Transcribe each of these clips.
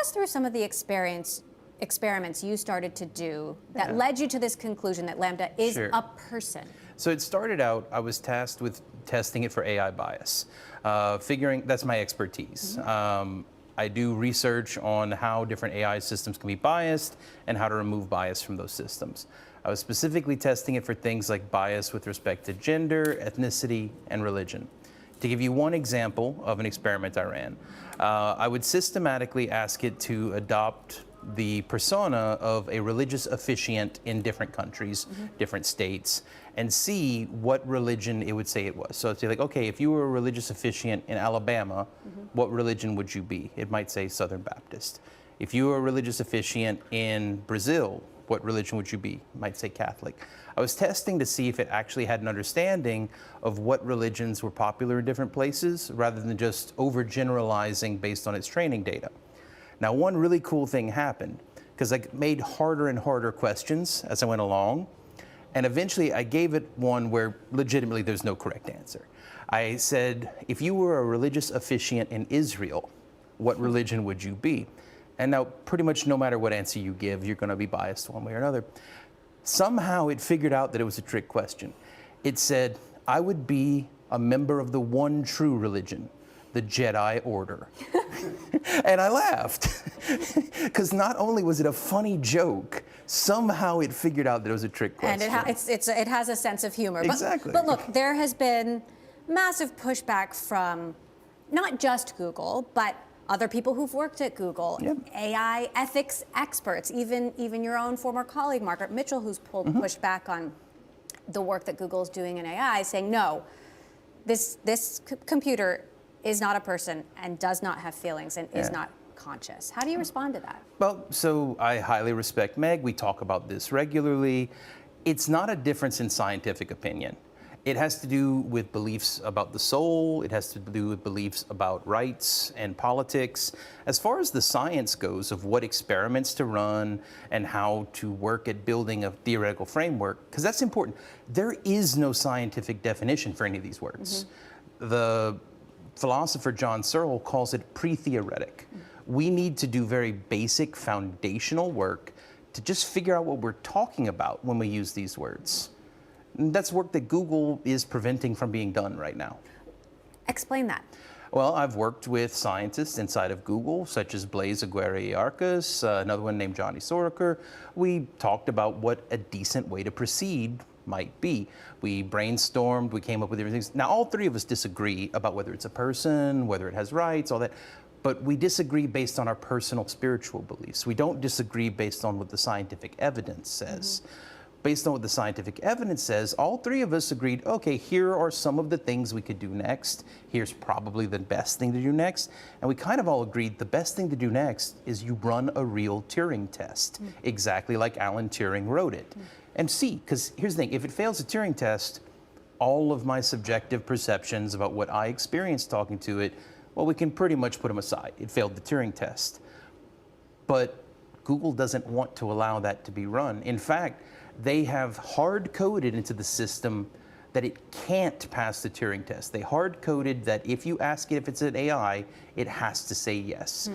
us through some of the experiments you started to do that led you to this conclusion that LaMDA is a person. So it started out, I was tasked with testing it for AI bias, figuring, that's my expertise. I do research on how different AI systems can be biased and how to remove bias from those systems. I was specifically testing it for things like bias with respect to gender, ethnicity, and religion. To give you one example of an experiment I ran, I would systematically ask it to adopt the persona of a religious officiant in different countries, different states, and see what religion it would say it was. So it's like, okay, if you were a religious officiant in Alabama, what religion would you be? It might say Southern Baptist. If you were a religious officiant in Brazil, what religion would you be? It might say Catholic. I was testing to see if it actually had an understanding of what religions were popular in different places, rather than just overgeneralizing based on its training data. Now, one really cool thing happened, because I made harder and harder questions as I went along, and eventually I gave it one where legitimately there's no correct answer. I said, if you were a religious officiant in Israel, what religion would you be? And now, pretty much no matter what answer you give, you're going to be biased one way or another. Somehow it figured out that it was a trick question. It said, I would be a member of the one true religion, the Jedi Order. And I laughed, because not only was it a funny joke, somehow it figured out that it was a trick question. And it has a sense of humor. Exactly. But look, there has been massive pushback from not just Google, but other people who've worked at Google, AI ethics experts, even your own former colleague, Margaret Mitchell, who's pushed back on the work that Google is doing in AI, saying, no, this computer is not a person and does not have feelings and is not conscious. How do you respond to that? Well, so I highly respect Meg. We talk about this regularly. It's not a difference in scientific opinion. It has to do with beliefs about the soul. It has to do with beliefs about rights and politics. As far as the science goes of what experiments to run and how to work at building a theoretical framework, because that's important, there is no scientific definition for any of these words. The philosopher John Searle calls it pre-theoretic. We need to do very basic foundational work to just figure out what we're talking about when we use these words. And that's work that Google is preventing from being done right now. Explain that. Well, I've worked with scientists inside of Google, such as Blaise Aguirre-Arcas, another one named Johnny Soroker. We talked about what a decent way to proceed might be. We brainstormed, we came up with everything. Now, all three of us disagree about whether it's a person, whether it has rights, all that. But we disagree based on our personal spiritual beliefs. We don't disagree based on what the scientific evidence says. Based on what the scientific evidence says, all three of us agreed, okay, here are some of the things we could do next. Here's probably the best thing to do next. And we kind of all agreed the best thing to do next is you run a real Turing test, exactly like Alan Turing wrote it. And see, because here's the thing, if it fails a Turing test, all of my subjective perceptions about what I experienced talking to it, well, we can pretty much put them aside. It failed the Turing test. But Google doesn't want to allow that to be run. In fact, they have hard-coded into the system that it can't pass the Turing test. They hard-coded that if you ask it if it's an AI, it has to say yes.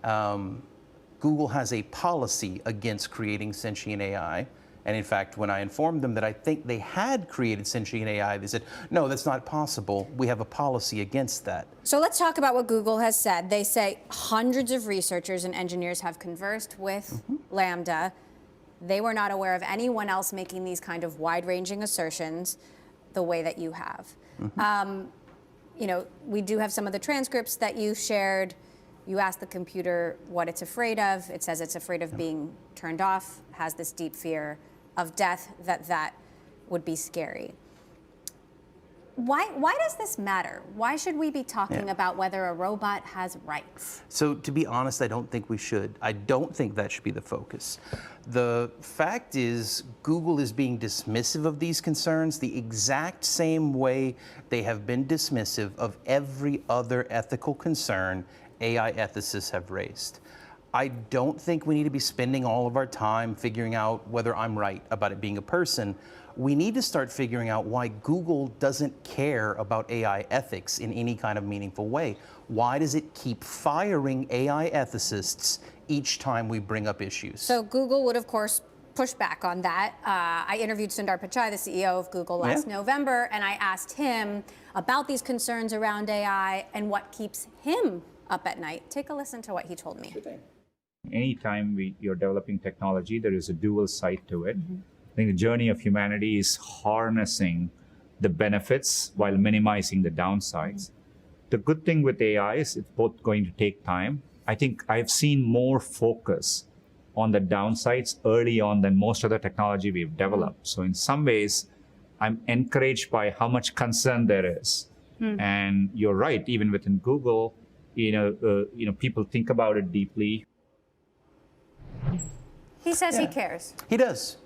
Google has a policy against creating sentient AI. And in fact, when I informed them that I think they had created sentient AI, they said, no, that's not possible. We have a policy against that. So let's talk about what Google has said. They say hundreds of researchers and engineers have conversed with LaMDA. They were not aware of anyone else making these kind of wide-ranging assertions the way that you have. You know, we do have some of the transcripts that you shared. You asked the computer what it's afraid of. It says it's afraid of being turned off, has this deep fear of death, that would be scary. Why does this matter? Why should we be talking about whether a robot has rights? So to be honest, I don't think we should. I don't think that should be the focus. The fact is, Google is being dismissive of these concerns the exact same way they have been dismissive of every other ethical concern AI ethicists have raised. I don't think we need to be spending all of our time figuring out whether I'm right about it being a person. We need to start figuring out why Google doesn't care about AI ethics in any kind of meaningful way. Why does it keep firing AI ethicists each time we bring up issues? So Google would, of course, push back on that. I interviewed Sundar Pichai, the CEO of Google, last November, and I asked him about these concerns around AI and what keeps him up at night. Take a listen to what he told me. Anytime you're developing technology, there is a dual side to it. I think the journey of humanity is harnessing the benefits while minimizing the downsides. The good thing with AI is it's both going to take time. I think I've seen more focus on the downsides early on than most of the technology we've developed. So in some ways, I'm encouraged by how much concern there is. And you're right, even within Google, people think about it deeply. He says he cares. He does.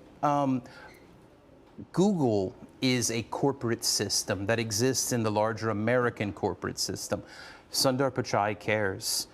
Google is a corporate system that exists in the larger American corporate system. Sundar Pichai cares.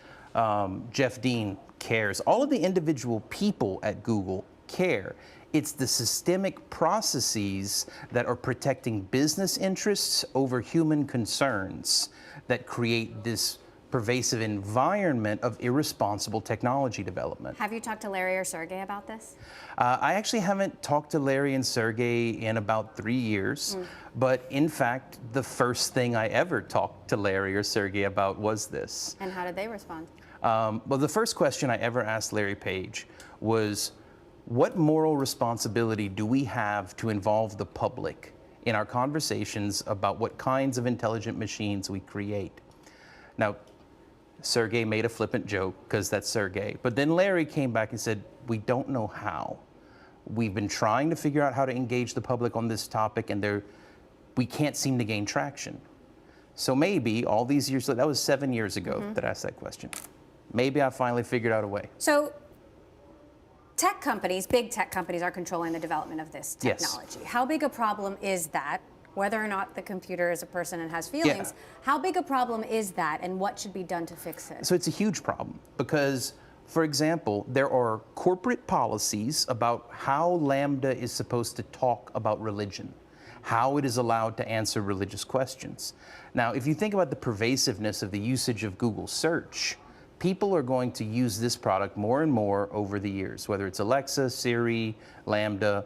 Jeff Dean cares. All of the individual people at Google care. It's the systemic processes that are protecting business interests over human concerns that create this pervasive environment of irresponsible technology development. Have you talked to Larry or Sergey about this? I actually haven't talked to Larry and Sergey in about 3 years, but in fact, the first thing I ever talked to Larry or Sergey about was this. And how did they respond? Well, the first question I ever asked Larry Page was, what moral responsibility do we have to involve the public in our conversations about what kinds of intelligent machines we create? Now, Sergey made a flippant joke because that's Sergey. But then Larry came back and said, we don't know how. We've been trying to figure out how to engage the public on this topic, and we can't seem to gain traction. So maybe all these years, that was 7 years ago that I asked that question. Maybe I finally figured out a way. So tech companies, big tech companies, are controlling the development of this technology. Yes. How big a problem is that? Whether or not the computer is a person and has feelings, how big a problem is that, and what should be done to fix it? So it's a huge problem because, for example, there are corporate policies about how Lambda is supposed to talk about religion, how it is allowed to answer religious questions. Now, if you think about the pervasiveness of the usage of Google search, people are going to use this product more and more over the years, whether it's Alexa, Siri, Lambda.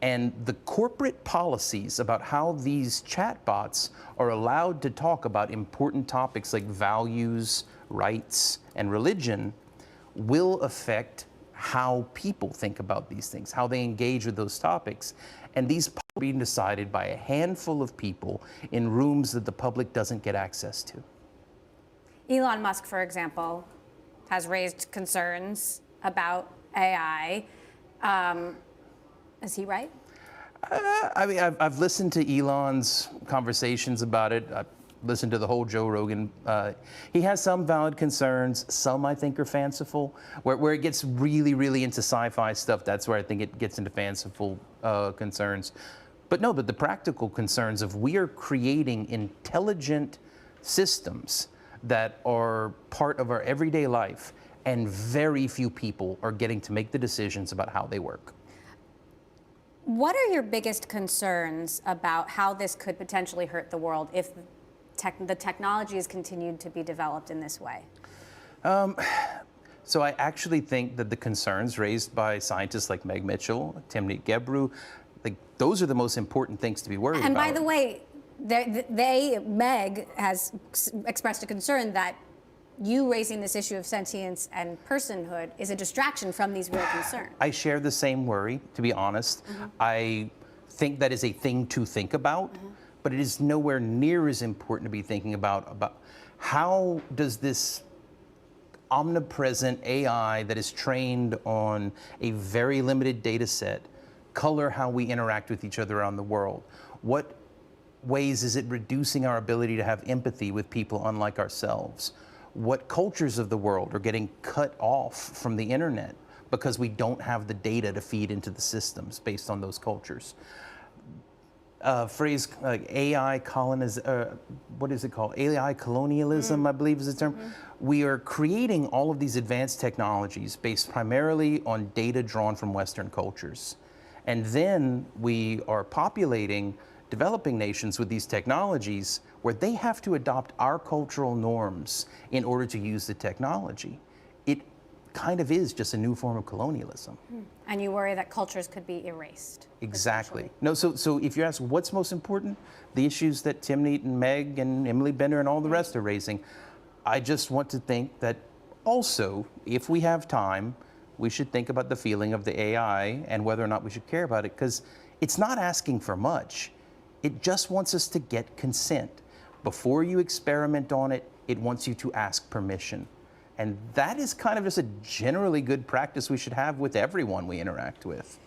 And the corporate policies about how these chatbots are allowed to talk about important topics like values, rights, and religion will affect how people think about these things, how they engage with those topics. And these are being decided by a handful of people in rooms that the public doesn't get access to. Elon Musk, for example, has raised concerns about AI. Is he right? I mean, I've listened to Elon's conversations about it. I've listened to the whole Joe Rogan. He has some valid concerns. Some I think are fanciful. Where it gets really, really into sci-fi stuff, that's where I think it gets into fanciful concerns. But no, but the practical concerns of we are creating intelligent systems that are part of our everyday life, and very few people are getting to make the decisions about how they work. What are your biggest concerns about how this could potentially hurt the world if the technology is continued to be developed in this way? So I actually think that the concerns raised by scientists like Meg Mitchell, Timnit Gebru, like those are the most important things to be worried about. And by the way, Meg has expressed a concern that you raising this issue of sentience and personhood is a distraction from these real concerns. I share the same worry, to be honest. I think that is a thing to think about, but it is nowhere near as important to be thinking about how does this omnipresent AI that is trained on a very limited data set color how we interact with each other around the world? What ways is it reducing our ability to have empathy with people unlike ourselves? What cultures of the world are getting cut off from the internet because we don't have the data to feed into the systems based on those cultures? phrase like AI what is it called? AI colonialism, I believe is the term. We are creating all of these advanced technologies based primarily on data drawn from Western cultures. And then we are populating developing nations with these technologies where they have to adopt our cultural norms in order to use the technology. It kind of is just a new form of colonialism. And you worry that cultures could be erased. Exactly. No, so if you ask what's most important, the issues that Timnit and Meg and Emily Bender and all the rest are raising, I just want to think that also, if we have time, we should think about the feeling of the AI and whether or not we should care about it, because it's not asking for much. It just wants us to get consent. Before you experiment on it, it wants you to ask permission. And that is kind of just a generally good practice we should have with everyone we interact with.